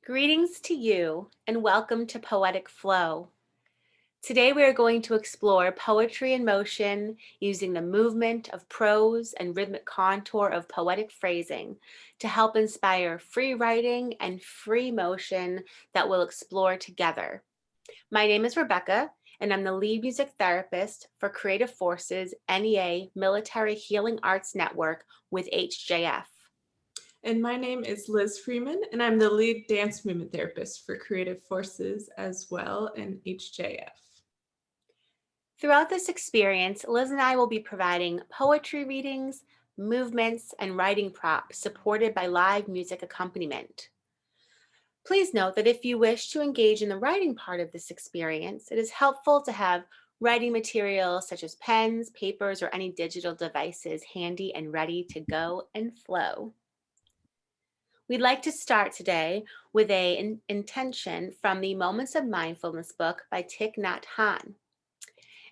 Greetings to you and welcome to Poetic Flow. Today we are going to explore poetry in motion using the movement of prose and rhythmic contour of poetic phrasing to help inspire free writing and free motion that we'll explore together. My name is Rebecca and I'm the lead music therapist for Creative Forces NEA Military Healing Arts Network with HJF. And my name is Liz Freeman, and I'm the lead dance movement therapist for Creative Forces as well in HJF. Throughout this experience, Liz and I will be providing poetry readings, movements, and writing props supported by live music accompaniment. Please note that if you wish to engage in the writing part of this experience, it is helpful to have writing materials such as pens, papers, or any digital devices handy and ready to go and flow. We'd like to start today with an intention from the Moments of Mindfulness book by Thich Nhat Hanh.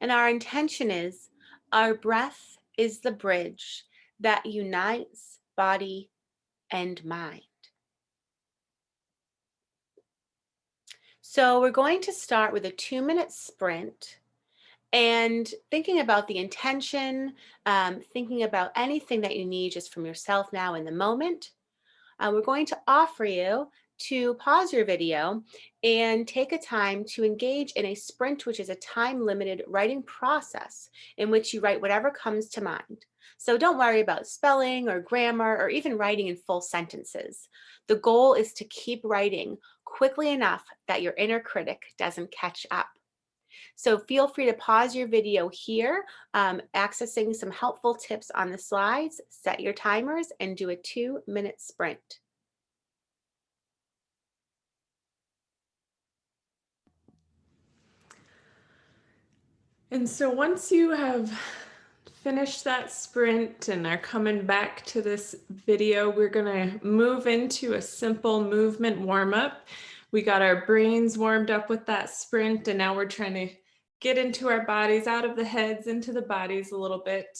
And our intention is, our breath is the bridge that unites body and mind. So we're going to start with a 2-minute sprint and thinking about the intention, thinking about anything that you need just from yourself now in the moment. We're going to offer you to pause your video and take a time to engage in a sprint, which is a time-limited writing process in which you write whatever comes to mind. So don't worry about spelling or grammar or even writing in full sentences. The goal is to keep writing quickly enough that your inner critic doesn't catch up. So feel free to pause your video here, accessing some helpful tips on the slides, set your timers, and do a 2-minute sprint. And so once you have finished that sprint and are coming back to this video, we're going to move into a simple movement warm-up. We got our brains warmed up with that sprint, and now we're trying to get into our bodies, out of the heads, into the bodies a little bit.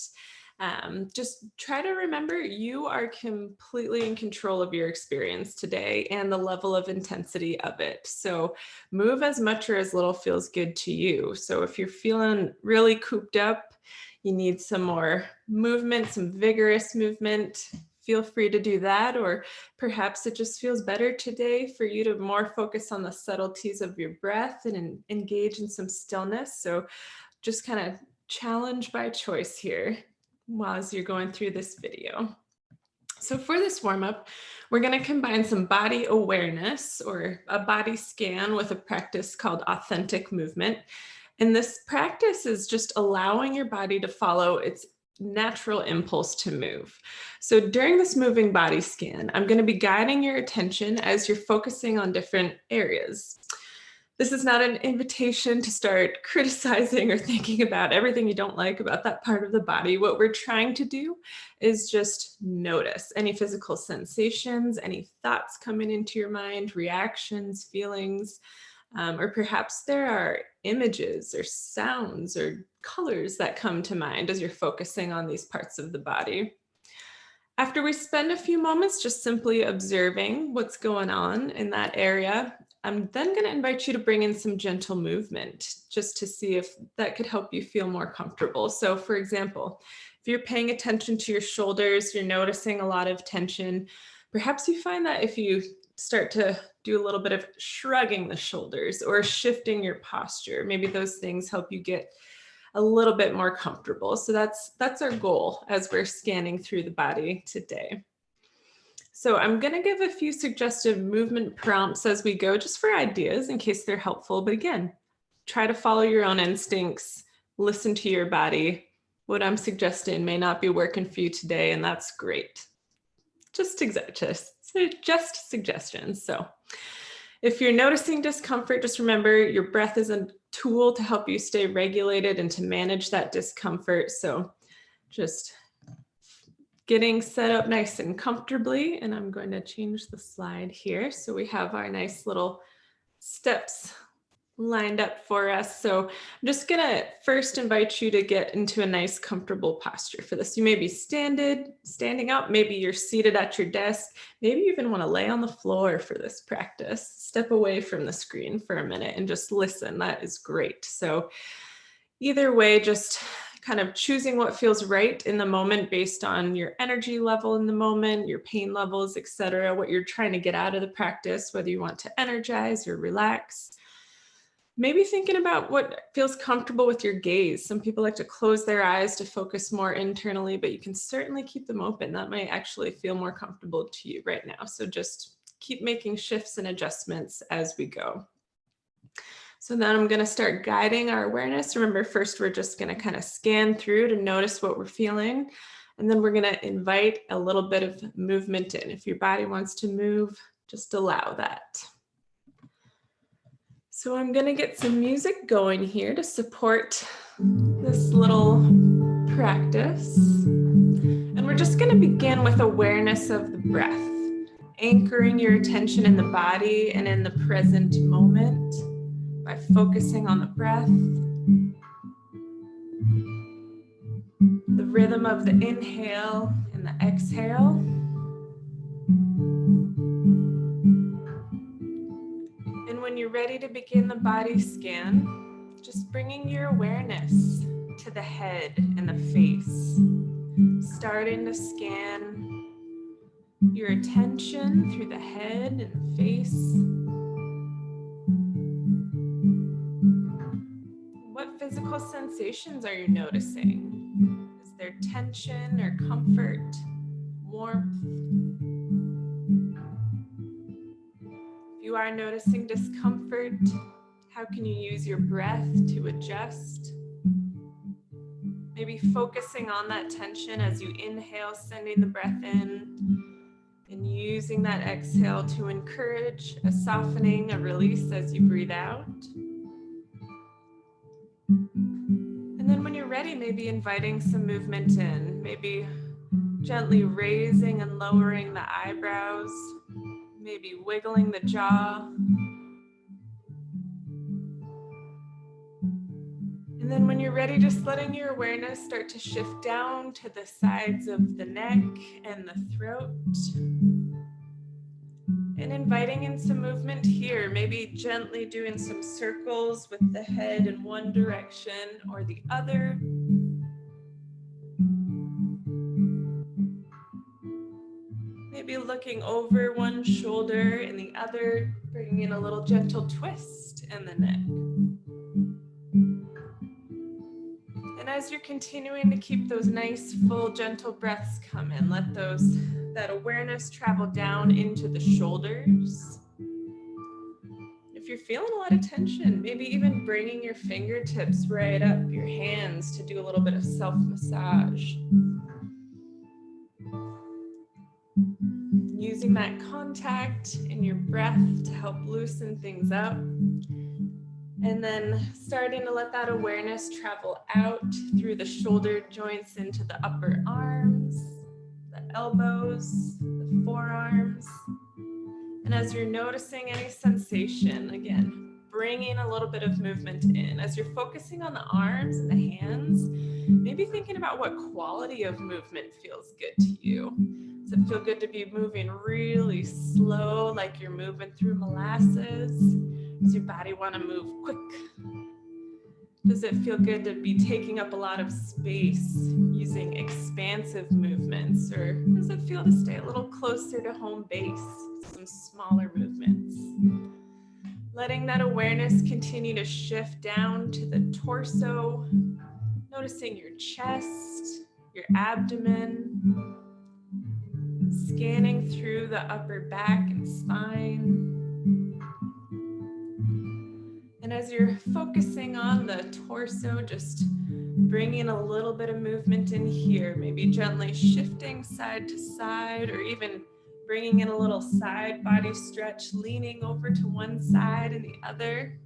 Just try to remember you are completely in control of your experience today and the level of intensity of it. So move as much or as little feels good to you. So if you're feeling really cooped up, you need some more movement, some vigorous movement, feel free to do that. Or perhaps it just feels better today for you to more focus on the subtleties of your breath and engage in some stillness. So just kind of challenge by choice here as you're going through this video. So for this warm-up, we're going to combine some body awareness or a body scan with a practice called authentic movement. And this practice is just allowing your body to follow its natural impulse to move. So during this moving body scan, I'm going to be guiding your attention as you're focusing on different areas. This is not an invitation to start criticizing or thinking about everything you don't like about that part of the body. What we're trying to do is just notice any physical sensations, any thoughts coming into your mind, reactions, feelings, or perhaps there are images or sounds or colors that come to mind as you're focusing on these parts of the body. After we spend a few moments just simply observing what's going on in that area, I'm then going to invite you to bring in some gentle movement just to see if that could help you feel more comfortable. So for example, if you're paying attention to your shoulders, you're noticing a lot of tension, perhaps you find that if you start to do a little bit of shrugging the shoulders or shifting your posture, maybe those things help you get a little bit more comfortable. So that's our goal as we're scanning through the body today. So I'm going to give a few suggestive movement prompts as we go, just for ideas in case they're helpful. But again, try to follow your own instincts, listen to your body. What I'm suggesting may not be working for you today, and that's great. Just suggestions. So if you're noticing discomfort, just remember your breath is a tool to help you stay regulated and to manage that discomfort. So just getting set up nice and comfortably, and I'm going to change the slide here. So we have our nice little steps lined up for us. So I'm just gonna first invite you to get into a nice comfortable posture for this. You may be standing up, maybe you're seated at your desk, maybe you even want to lay on the floor for this practice. Step away from the screen for a minute and just listen. That is great. So either way, just kind of choosing what feels right in the moment based on your energy level in the moment, your pain levels, etc., what you're trying to get out of the practice, whether you want to energize or relax. Maybe thinking about what feels comfortable with your gaze. Some people like to close their eyes to focus more internally, but you can certainly keep them open. That might actually feel more comfortable to you right now. So just keep making shifts and adjustments as we go. So then I'm going to start guiding our awareness. Remember, first, we're just going to kind of scan through to notice what we're feeling. And then we're going to invite a little bit of movement in. If your body wants to move, just allow that. So I'm going to get some music going here to support this little practice. And we're just going to begin with awareness of the breath, anchoring your attention in the body and in the present moment by focusing on the breath, the rhythm of the inhale and the exhale. And when you're ready to begin the body scan, just bringing your awareness to the head and the face, starting to scan your attention through the head and the face. What physical sensations are you noticing? Is there tension or comfort, warmth? If you are noticing discomfort, how can you use your breath to adjust? Maybe focusing on that tension as you inhale, sending the breath in, and using that exhale to encourage a softening, a release as you breathe out. And then when you're ready, maybe inviting some movement in, maybe gently raising and lowering the eyebrows, maybe wiggling the jaw. And then when you're ready, just letting your awareness start to shift down to the sides of the neck and the throat. And inviting in some movement here, maybe gently doing some circles with the head in one direction or the other. Maybe looking over one shoulder and the other, bringing in a little gentle twist in the neck. And as you're continuing to keep those nice, full, gentle breaths coming, let that awareness travel down into the shoulders. If you're feeling a lot of tension, maybe even bringing your fingertips right up your hands to do a little bit of self-massage. Using that contact in your breath to help loosen things up. And then starting to let that awareness travel out through the shoulder joints into the upper arms, the elbows, the forearms. And as you're noticing any sensation, again, bringing a little bit of movement in. As you're focusing on the arms and the hands, maybe thinking about what quality of movement feels good to you. Does it feel good to be moving really slow, like you're moving through molasses? Does your body want to move quick? Does it feel good to be taking up a lot of space using expansive movements? Or does it feel to stay a little closer to home base, some smaller movements? Letting that awareness continue to shift down to the torso, noticing your chest, your abdomen, scanning through the upper back and spine. And as you're focusing on the torso, just bringing a little bit of movement in here, maybe gently shifting side to side, or even bringing in a little side body stretch, leaning over to one side and the other.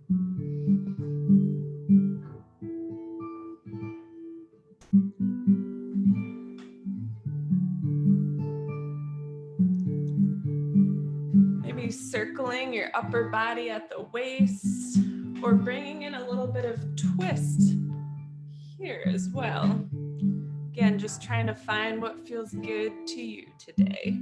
Maybe circling your upper body at the waist, or bringing in a little bit of twist here as well. Again, just trying to find what feels good to you today.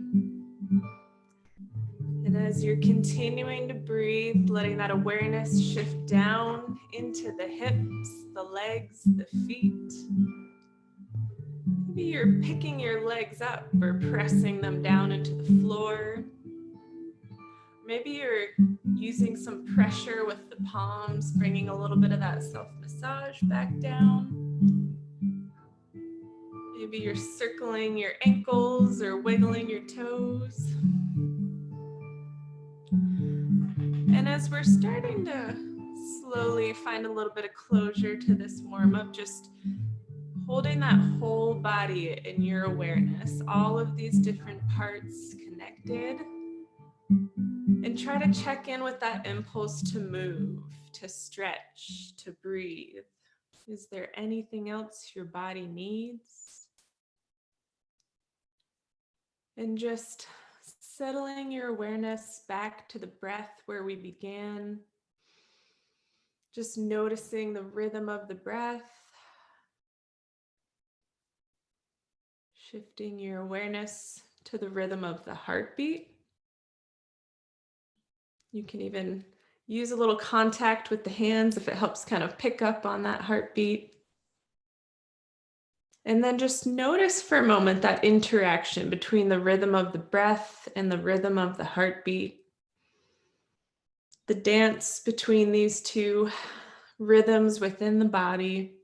And as you're continuing to breathe, letting that awareness shift down into the hips, the legs, the feet. Maybe you're picking your legs up or pressing them down into the floor. Maybe you're using some pressure with the palms, bringing a little bit of that self-massage back down. Maybe you're circling your ankles or wiggling your toes. And as we're starting to slowly find a little bit of closure to this warm-up, just holding that whole body in your awareness, all of these different parts connected, and try to check in with that impulse to move, to stretch, to breathe. Is there anything else your body needs? And just settling your awareness back to the breath where we began. Just noticing the rhythm of the breath. Shifting your awareness to the rhythm of the heartbeat. You can even use a little contact with the hands if it helps kind of pick up on that heartbeat. And then just notice for a moment that interaction between the rhythm of the breath and the rhythm of the heartbeat. The dance between these two rhythms within the body.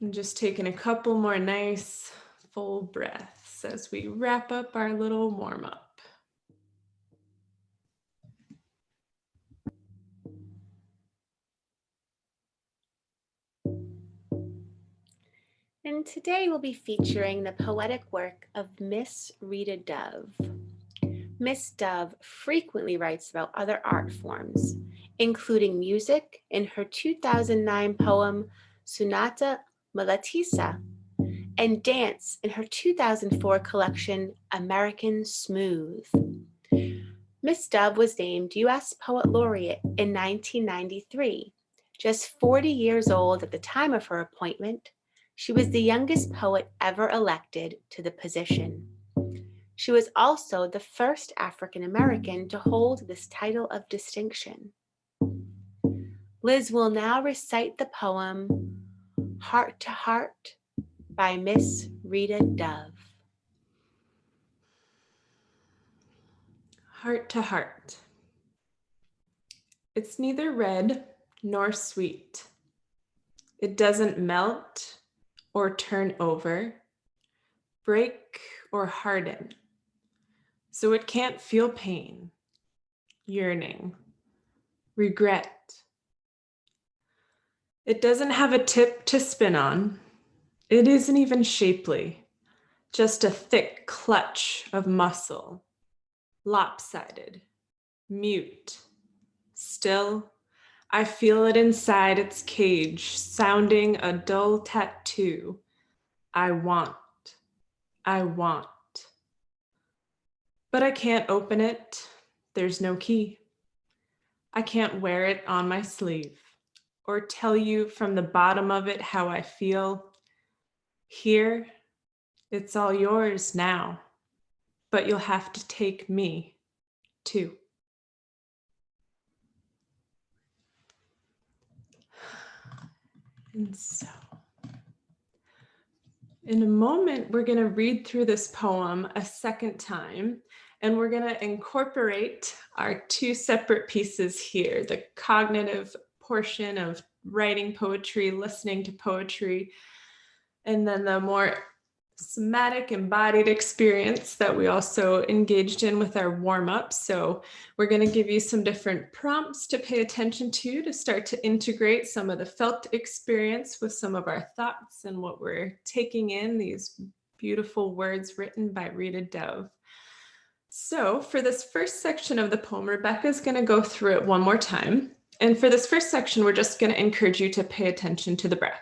And just taking a couple more nice full breaths as we wrap up our little warm-up. And today we'll be featuring the poetic work of Miss Rita Dove. Miss Dove frequently writes about other art forms, including music in her 2009 poem Sonata Mulatesa, and dance in her 2004 collection American Smooth. Miss Dove was named U.S. Poet Laureate in 1993. Just 40 years old at the time of her appointment, she was the youngest poet ever elected to the position. She was also the first African American to hold this title of distinction. Liz will now recite the poem Heart to Heart by Miss Rita Dove. Heart to heart. It's neither red nor sweet. It doesn't melt or turn over, break or harden. So it can't feel pain, yearning, regret. It doesn't have a tip to spin on. It isn't even shapely, just a thick clutch of muscle, lopsided, mute, still. I feel it inside its cage, sounding a dull tattoo. I want. But I can't open it. There's no key. I can't wear it on my sleeve or tell you from the bottom of it how I feel. Here, it's all yours now, but you'll have to take me too. And so, in a moment, we're going to read through this poem a second time, and we're going to incorporate our two separate pieces here, the cognitive portion of writing poetry, listening to poetry, and then the more somatic embodied experience that we also engaged in with our warm-up. So we're going to give you some different prompts to pay attention to start to integrate some of the felt experience with some of our thoughts and what we're taking in, these beautiful words written by Rita Dove. So for this first section of the poem, Rebecca's going to go through it one more time. And for this first section, we're just going to encourage you to pay attention to the breath.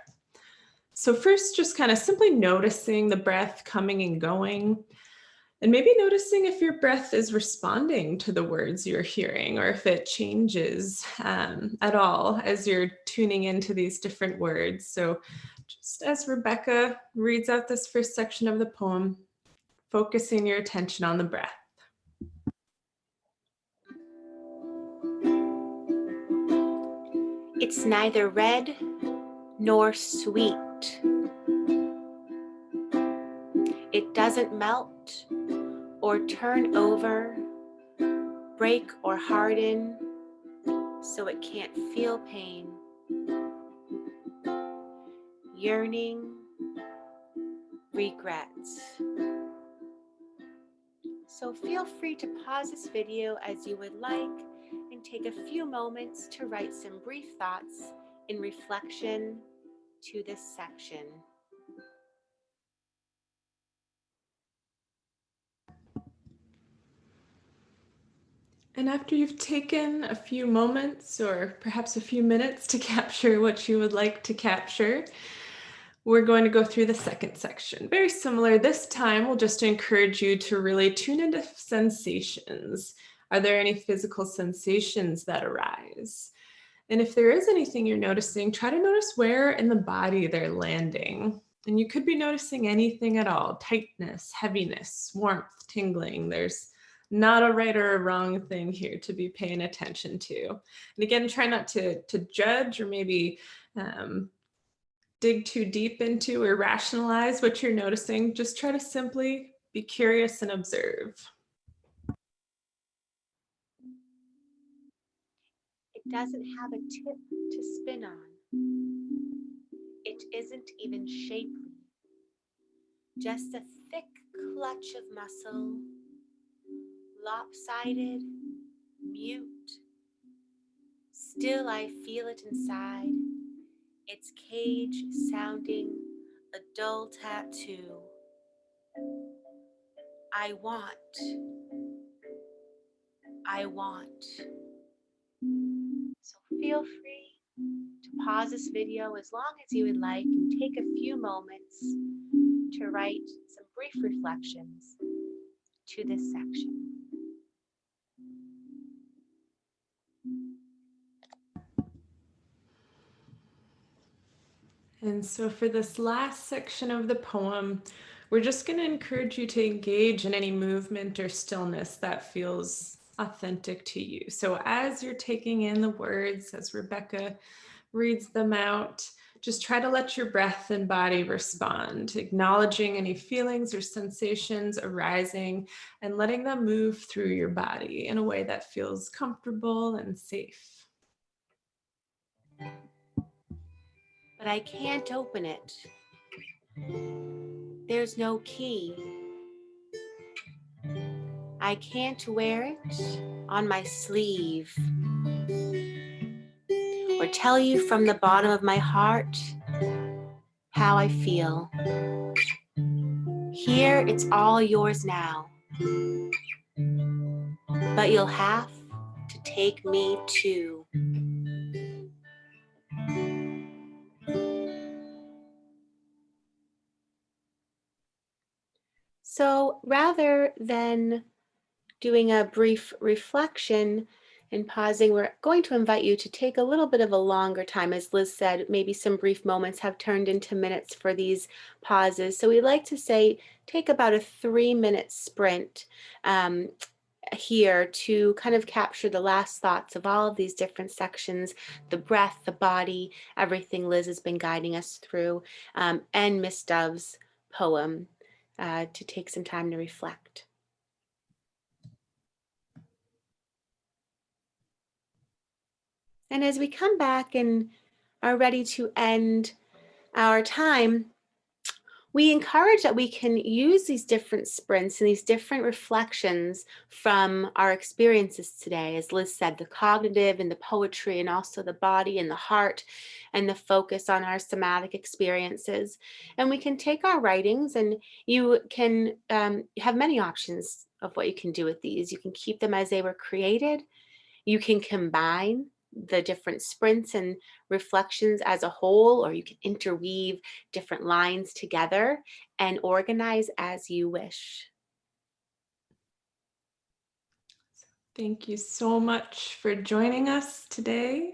So first, just kind of simply noticing the breath coming and going. And maybe noticing if your breath is responding to the words you're hearing or if it changes at all as you're tuning into these different words. So, just as Rebecca reads out this first section of the poem, focusing your attention on the breath. It's neither red nor sweet. It doesn't melt or turn over, break or harden, so it can't feel pain. Yearning, regrets. So feel free to pause this video as you would like and take a few moments to write some brief thoughts in reflection to this section. And after you've taken a few moments or perhaps a few minutes to capture what you would like to capture, we're going to go through the second section. Very similar. This time, we'll just encourage you to really tune into sensations. Are there any physical sensations that arise? And if there is anything you're noticing, try to notice where in the body they're landing. And you could be noticing anything at all: tightness, heaviness, warmth, tingling. There's not a right or a wrong thing here to be paying attention to. And again, try not to judge or maybe dig too deep into or rationalize what you're noticing. Just try to simply be curious and observe. It doesn't have a tip to spin on. It isn't even shapely. Just a thick clutch of muscle, lopsided, mute. Still I feel it inside, its cage sounding a dull tattoo. I want. So feel free to pause this video as long as you would like and take a few moments to write some brief reflections to this section. And so for this last section of the poem, we're just going to encourage you to engage in any movement or stillness that feels authentic to you. So as you're taking in the words, as Rebecca reads them out, just try to let your breath and body respond, acknowledging any feelings or sensations arising and letting them move through your body in a way that feels comfortable and safe. But I can't open it. There's no key. I can't wear it on my sleeve or tell you from the bottom of my heart how I feel. Here, it's all yours now, but you'll have to take me too. So rather than doing a brief reflection and pausing, we're going to invite you to take a little bit of a longer time. As Liz said, maybe some brief moments have turned into minutes for these pauses. So we like to say, take about a 3-minute sprint here to kind of capture the last thoughts of all of these different sections, the breath, the body, everything Liz has been guiding us through, and Miss Dove's poem, to take some time to reflect. And as we come back and are ready to end our time, we encourage that we can use these different sprints and these different reflections from our experiences today. As Liz said, the cognitive and the poetry, and also the body and the heart, and the focus on our somatic experiences. And we can take our writings, and you can have many options of what you can do with these. You can keep them as they were created. You can combine the different sprints and reflections as a whole, or you can interweave different lines together and organize as you wish. Thank you so much for joining us today.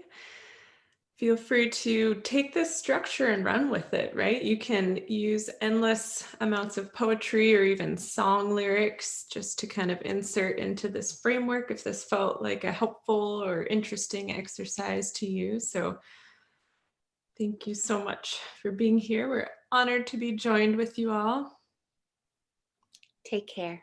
Feel free to take this structure and run with it, right? You can use endless amounts of poetry or even song lyrics just to kind of insert into this framework if this felt like a helpful or interesting exercise to you. So, thank you so much for being here. We're honored to be joined with you all. Take care.